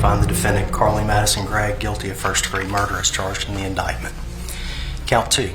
find the defendant, Carly Madison Gregg, guilty of first-degree murder as charged in the indictment. Count 2.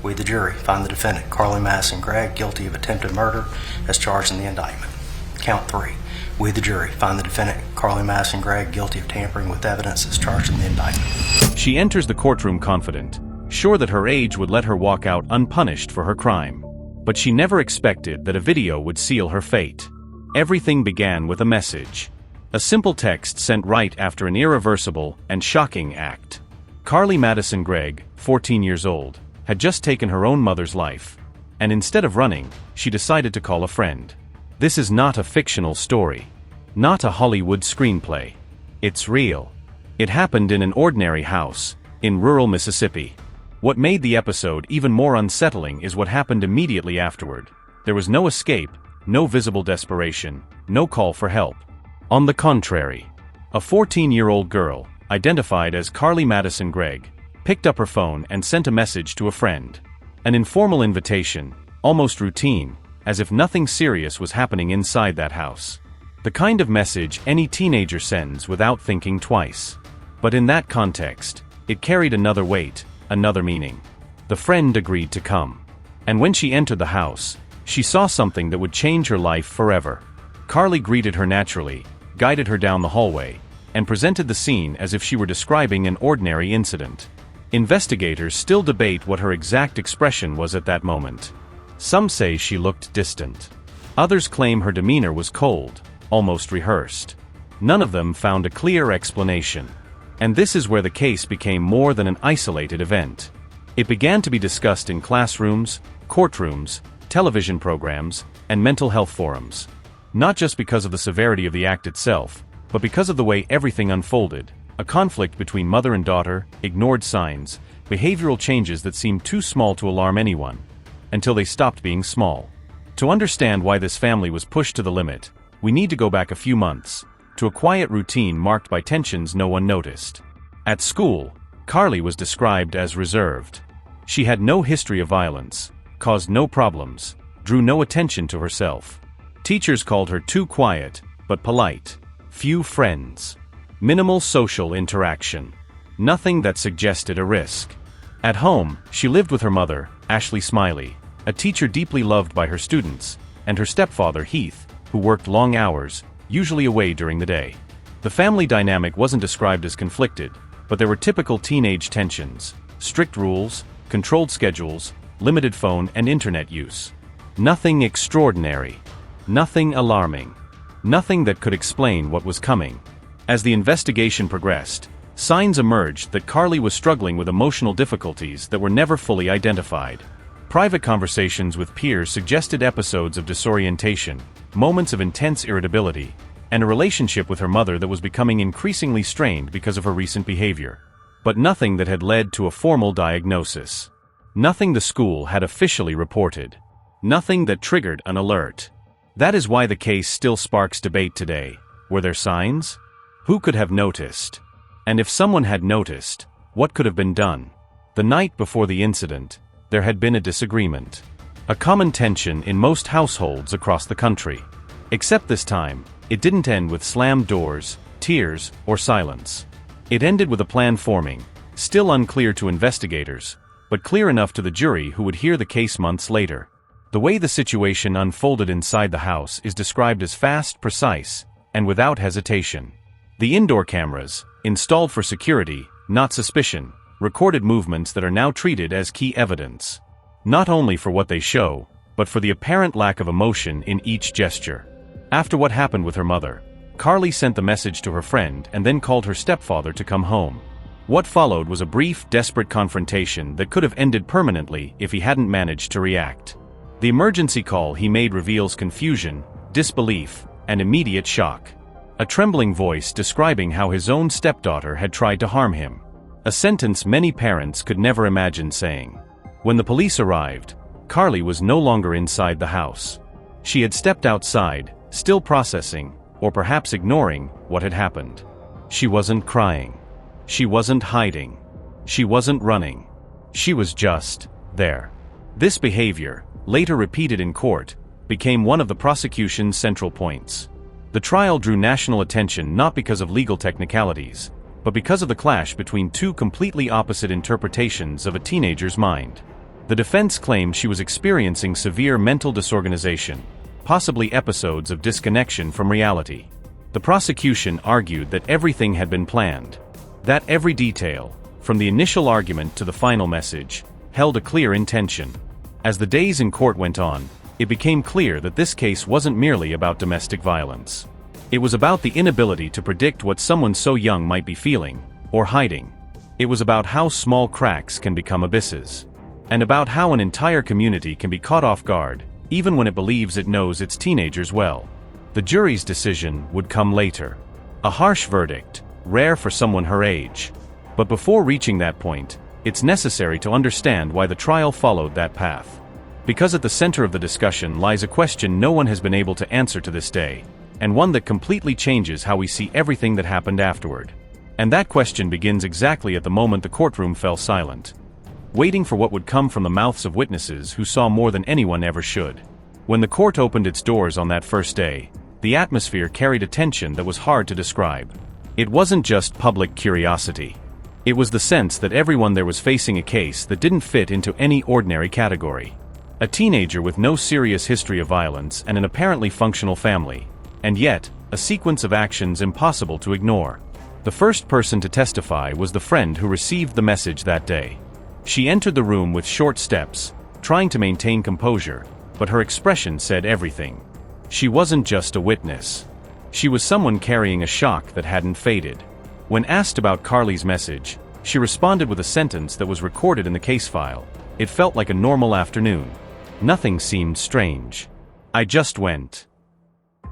We, the jury, find the defendant, Carly Madison Gregg, guilty of attempted murder as charged in the indictment. Count 3. We, the jury, find the defendant, Carly Madison Gregg, guilty of tampering with evidence as charged in the indictment. She enters the courtroom confident, sure that her age would let her walk out unpunished for her crime. But she never expected that a video would seal her fate. Everything began with a message. A simple text sent right after an irreversible and shocking act. Carly Madison Gregg, 14 years old, had just taken her own mother's life. And instead of running, she decided to call a friend. This is not a fictional story. Not a Hollywood screenplay. It's real. It happened in an ordinary house, in rural Mississippi. What made the episode even more unsettling is what happened immediately afterward. There was no escape, no visible desperation, no call for help. On the contrary, a 14-year-old girl, identified as Carly Madison Gregg, picked up her phone and sent a message to a friend. An informal invitation, almost routine, as if nothing serious was happening inside that house. The kind of message any teenager sends without thinking twice. But in that context, it carried another weight, another meaning. The friend agreed to come. And when she entered the house, she saw something that would change her life forever. Carly greeted her naturally, guided her down the hallway, and presented the scene as if she were describing an ordinary incident. Investigators still debate what her exact expression was at that moment. Some say she looked distant. Others claim her demeanor was cold, almost rehearsed. None of them found a clear explanation. And this is where the case became more than an isolated event. It began to be discussed in classrooms, courtrooms, television programs, and mental health forums. Not just because of the severity of the act itself, but because of the way everything unfolded. A conflict between mother and daughter, ignored signs, behavioral changes that seemed too small to alarm anyone, until they stopped being small. To understand why this family was pushed to the limit, we need to go back a few months, to a quiet routine marked by tensions no one noticed. At school, Carly was described as reserved. She had no history of violence, caused no problems, drew no attention to herself. Teachers called her too quiet, but polite. Few friends. Minimal social interaction. Nothing that suggested a risk. At home, she lived with her mother, Ashley Smiley, a teacher deeply loved by her students, and her stepfather, Heath, who worked long hours, usually away during the day. The family dynamic wasn't described as conflicted, but there were typical teenage tensions: strict rules, controlled schedules, limited phone and internet use. Nothing extraordinary. Nothing alarming. Nothing that could explain what was coming. As the investigation progressed, signs emerged that Carly was struggling with emotional difficulties that were never fully identified. Private conversations with peers suggested episodes of disorientation, moments of intense irritability, and a relationship with her mother that was becoming increasingly strained because of her recent behavior. But nothing that had led to a formal diagnosis. Nothing the school had officially reported. Nothing that triggered an alert. That is why the case still sparks debate today. Were there signs? Who could have noticed? And if someone had noticed, what could have been done? The night before the incident, there had been a disagreement. A common tension in most households across the country. Except this time, it didn't end with slammed doors, tears, or silence. It ended with a plan forming, still unclear to investigators, but clear enough to the jury who would hear the case months later. The way the situation unfolded inside the house is described as fast, precise, and without hesitation. The indoor cameras, installed for security, not suspicion, recorded movements that are now treated as key evidence. Not only for what they show, but for the apparent lack of emotion in each gesture. After what happened with her mother, Carly sent the message to her friend and then called her stepfather to come home. What followed was a brief, desperate confrontation that could have ended permanently if he hadn't managed to react. The emergency call he made reveals confusion, disbelief, and immediate shock. A trembling voice describing how his own stepdaughter had tried to harm him. A sentence many parents could never imagine saying. When the police arrived, Carly was no longer inside the house. She had stepped outside, still processing, or perhaps ignoring, what had happened. She wasn't crying. She wasn't hiding. She wasn't running. She was just there. This behavior, later repeated in court, became one of the prosecution's central points. The trial drew national attention not because of legal technicalities, but because of the clash between two completely opposite interpretations of a teenager's mind. The defense claimed she was experiencing severe mental disorganization, possibly episodes of disconnection from reality. The prosecution argued that everything had been planned, that every detail, from the initial argument to the final message, held a clear intention. As the days in court went on, it became clear that this case wasn't merely about domestic violence. It was about the inability to predict what someone so young might be feeling, or hiding. It was about how small cracks can become abysses. And about how an entire community can be caught off guard, even when it believes it knows its teenagers well. The jury's decision would come later. A harsh verdict, rare for someone her age. But before reaching that point, it's necessary to understand why the trial followed that path. Because at the center of the discussion lies a question no one has been able to answer to this day, and one that completely changes how we see everything that happened afterward. And that question begins exactly at the moment the courtroom fell silent, waiting for what would come from the mouths of witnesses who saw more than anyone ever should. When the court opened its doors on that first day, the atmosphere carried a tension that was hard to describe. It wasn't just public curiosity. It was the sense that everyone there was facing a case that didn't fit into any ordinary category. A teenager with no serious history of violence and an apparently functional family, and yet, a sequence of actions impossible to ignore. The first person to testify was the friend who received the message that day. She entered the room with short steps, trying to maintain composure, but her expression said everything. She wasn't just a witness. She was someone carrying a shock that hadn't faded. When asked about Carly's message, she responded with a sentence that was recorded in the case file. It felt like a normal afternoon. Nothing seemed strange. I just went.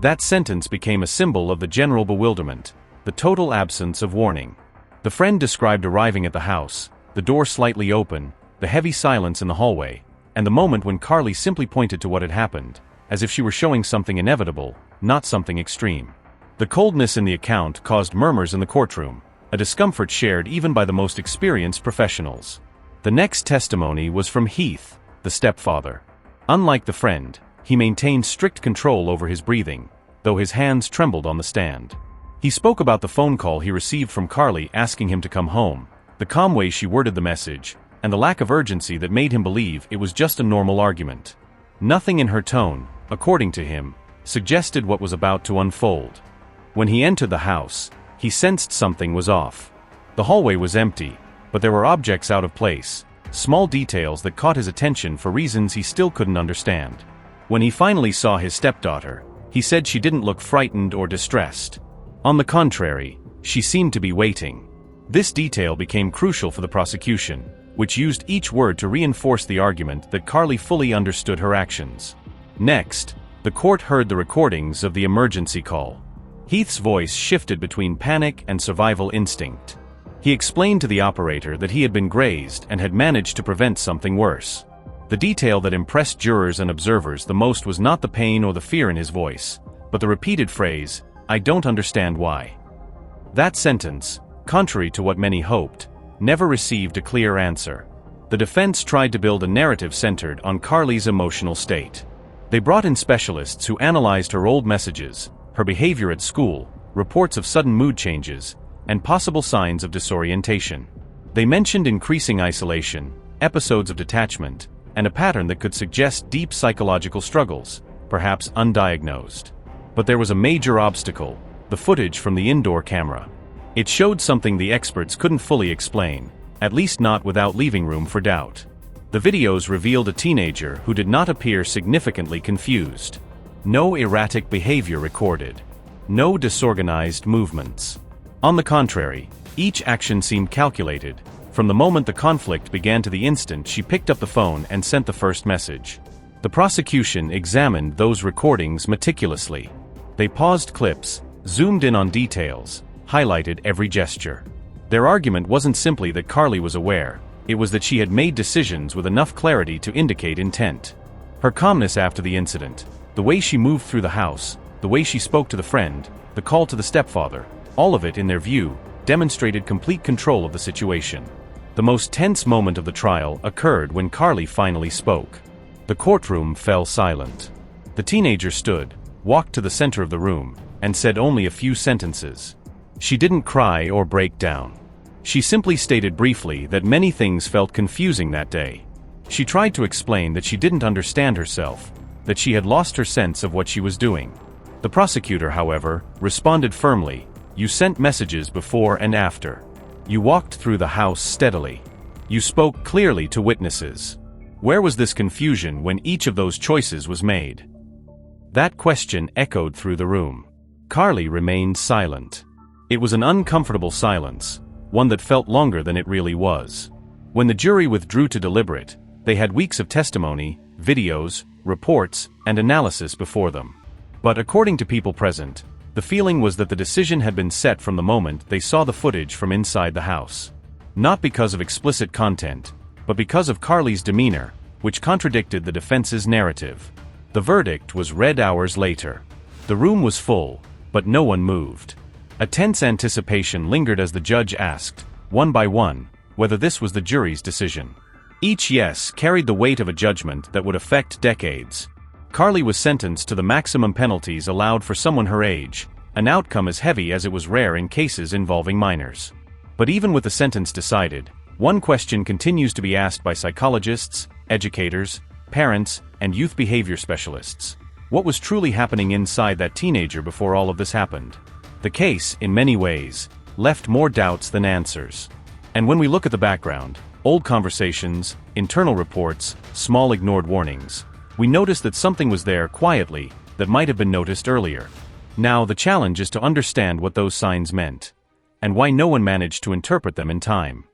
That sentence became a symbol of the general bewilderment, the total absence of warning. The friend described arriving at the house, the door slightly open, the heavy silence in the hallway, and the moment when Carly simply pointed to what had happened, as if she were showing something inevitable, not something extreme. The coldness in the account caused murmurs in the courtroom, a discomfort shared even by the most experienced professionals. The next testimony was from Heath, the stepfather. Unlike the friend, he maintained strict control over his breathing, though his hands trembled on the stand. He spoke about the phone call he received from Carly asking him to come home, the calm way she worded the message, and the lack of urgency that made him believe it was just a normal argument. Nothing in her tone, according to him, suggested what was about to unfold. When he entered the house, he sensed something was off. The hallway was empty, but there were objects out of place, small details that caught his attention for reasons he still couldn't understand. When he finally saw his stepdaughter, he said she didn't look frightened or distressed. On the contrary, she seemed to be waiting. This detail became crucial for the prosecution, which used each word to reinforce the argument that Carly fully understood her actions. Next, the court heard the recordings of the emergency call. Heath's voice shifted between panic and survival instinct. He explained to the operator that he had been grazed and had managed to prevent something worse. The detail that impressed jurors and observers the most was not the pain or the fear in his voice, but the repeated phrase, "I don't understand why." That sentence, contrary to what many hoped, never received a clear answer. The defense tried to build a narrative centered on Carly's emotional state. They brought in specialists who analyzed her old messages, her behavior at school, reports of sudden mood changes, and possible signs of disorientation. They mentioned increasing isolation, episodes of detachment, and a pattern that could suggest deep psychological struggles, perhaps undiagnosed. But there was a major obstacle: the footage from the indoor camera. It showed something the experts couldn't fully explain, at least not without leaving room for doubt. The videos revealed a teenager who did not appear significantly confused. No erratic behavior recorded. No disorganized movements. On the contrary, each action seemed calculated, from the moment the conflict began to the instant she picked up the phone and sent the first message. The prosecution examined those recordings meticulously. They paused clips, zoomed in on details, highlighted every gesture. Their argument wasn't simply that Carly was aware, it was that she had made decisions with enough clarity to indicate intent. Her calmness after the incident, the way she moved through the house, the way she spoke to the friend, the call to the stepfather, all of it, in their view, demonstrated complete control of the situation. The most tense moment of the trial occurred when Carly finally spoke. The courtroom fell silent. The teenager stood, walked to the center of the room, and said only a few sentences. She didn't cry or break down. She simply stated briefly that many things felt confusing that day. She tried to explain that she didn't understand herself, that she had lost her sense of what she was doing. The prosecutor, however, responded firmly, "You sent messages before and after. You walked through the house steadily. You spoke clearly to witnesses. Where was this confusion when each of those choices was made?" That question echoed through the room. Carly remained silent. It was an uncomfortable silence, one that felt longer than it really was. When the jury withdrew to deliberate, they had weeks of testimony, videos, reports, and analysis before them. But according to people present, the feeling was that the decision had been set from the moment they saw the footage from inside the house. Not because of explicit content, but because of Carly's demeanor, which contradicted the defense's narrative. The verdict was read hours later. The room was full, but no one moved. A tense anticipation lingered as the judge asked, one by one, whether this was the jury's decision. Each yes carried the weight of a judgment that would affect decades. Carly was sentenced to the maximum penalties allowed for someone her age, an outcome as heavy as it was rare in cases involving minors. But even with the sentence decided, one question continues to be asked by psychologists, educators, parents, and youth behavior specialists. What was truly happening inside that teenager before all of this happened? The case, in many ways, left more doubts than answers. And when we look at the background, old conversations, internal reports, small ignored warnings, we notice that something was there quietly that might have been noticed earlier. Now the challenge is to understand what those signs meant, and why no one managed to interpret them in time.